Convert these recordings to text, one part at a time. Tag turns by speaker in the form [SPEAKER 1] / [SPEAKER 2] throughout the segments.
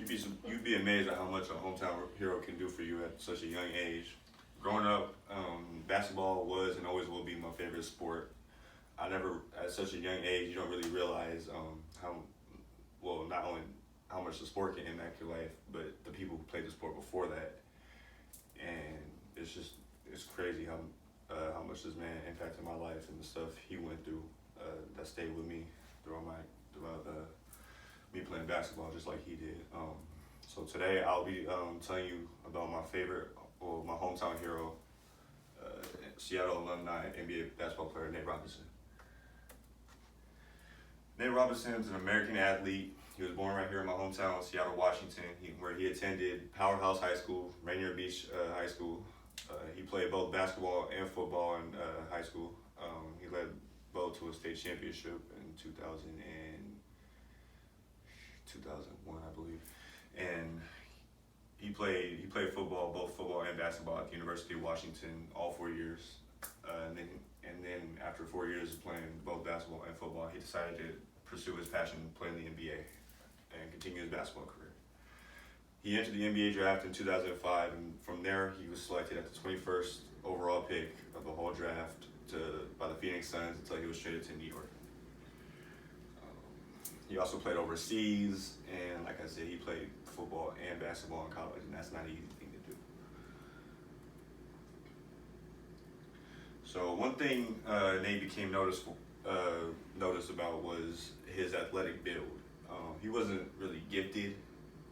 [SPEAKER 1] you'd be amazed at how much a hometown hero can do for you at such a young age. Growing up, basketball was and always will be my favorite sport. I never, at such a young age, you don't really realize how, well, not only how much the sport can impact your life, but the people who played the sport before that. And it's crazy how much this man impacted my life and the stuff he went through that stayed with me throughout me playing basketball just like he did. So today I'll be telling you about my favorite, or my hometown hero, Seattle alumni NBA basketball player Nate Robinson. Nate Robinson is an American athlete. He was born right here in my hometown, Seattle, Washington, where he attended Powerhouse High School, Rainier Beach High School. He played both basketball and football in high school. He led both to a state championship in 2001, I believe. And he played football, both football and basketball at the University of Washington all 4 years. And then after 4 years of playing both basketball and football, he decided to pursue his passion playing the NBA and continue his basketball career. He entered the NBA draft in 2005, and from there he was selected at the 21st overall pick of the whole draft by the Phoenix Suns until he was traded to New York. He also played overseas, and like I said, he played football and basketball in college, and that's not an easy thing to do. So one thing Nate became noticed about was his athletic build. He wasn't really gifted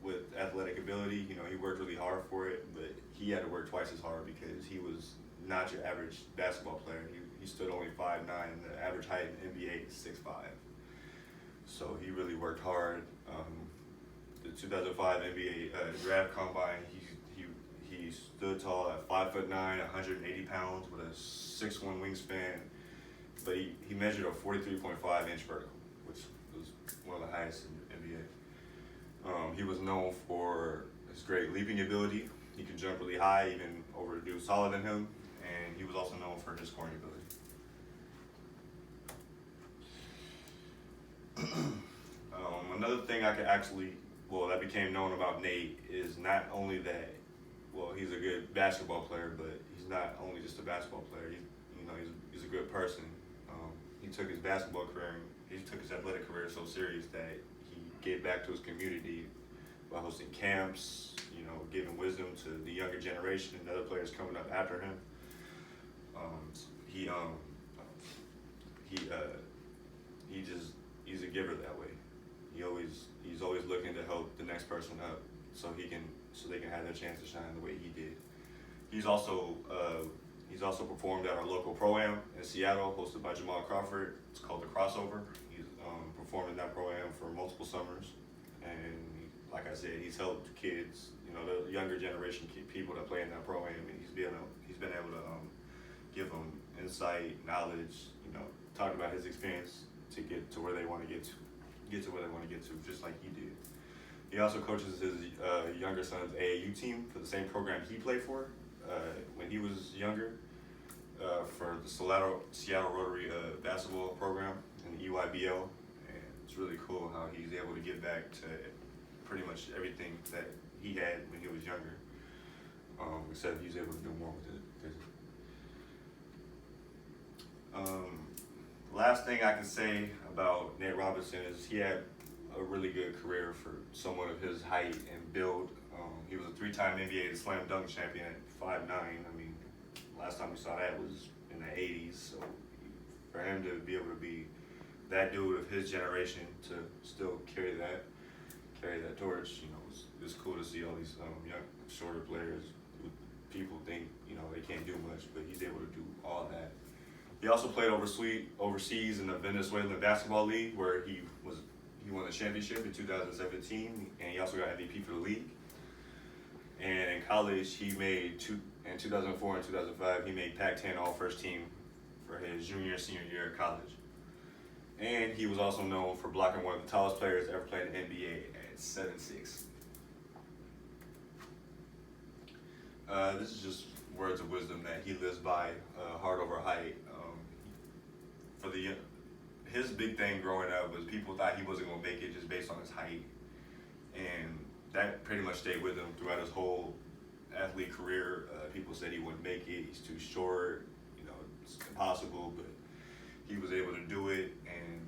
[SPEAKER 1] with athletic ability. You know, he worked really hard for it, but he had to work twice as hard because he was not your average basketball player. He stood only 5'9", and the average height in the NBA is 6'5". So he really worked hard. The 2005 NBA draft combine, he stood tall at 5'9", 180 pounds with a 6'1" wingspan, but he measured a 43.5 inch vertical, which was one of the highest in the NBA. He was known for his great leaping ability. He could jump really high, even over dudes taller than him, and he was also known for his scoring ability. Another thing that became known about Nate is not only that, he's a good basketball player, but he's not only just a basketball player. He's a good person. He took his basketball career, he took his athletic career so serious that he gave back to his community by hosting camps, giving wisdom to the younger generation and other players coming up after him. He's a giver that way. He's always looking to help the next person up so they can have their chance to shine the way he did. He's also performed at our local pro-am in Seattle, hosted by Jamal Crawford. It's called The Crossover. He's performed in that pro-am for multiple summers, and like I said, he's helped kids, the younger generation people that play in that pro-am, and he's been able to give them insight, knowledge, talk about his experience to get to where they want to get to, just like he did. He also coaches his younger son's AAU team for the same program he played for when he was younger, for the Seattle Rotary basketball program in the EYBL. And it's really cool how he's able to give back to pretty much everything that he had when he was younger, except he's able to do more with it. Last thing I can say about Nate Robinson is he had a really good career for someone of his height and build. He was a 3-time NBA slam dunk champion at 5'9". I mean, last time we saw that was in the 80s. So for him to be able to be that dude of his generation to still carry that torch, it's cool to see all these young, shorter players who people think, they can't do much, but he's able to do all that. He also played overseas in the Venezuelan Basketball League, where he won the championship in 2017, and he also got MVP for the league. And in college, he made in 2004 and 2005, he made Pac-10 All-First Team for his junior and senior year of college. And he was also known for blocking one of the tallest players ever played in the NBA at 7'6". This is just words of wisdom that he lives by, heart over height. His big thing growing up was people thought he wasn't going to make it just based on his height. And that pretty much stayed with him throughout his whole athlete career. People said he wouldn't make it. He's too short. You know, it's impossible. But he was able to do it and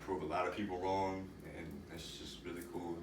[SPEAKER 1] prove a lot of people wrong. And that's just really cool.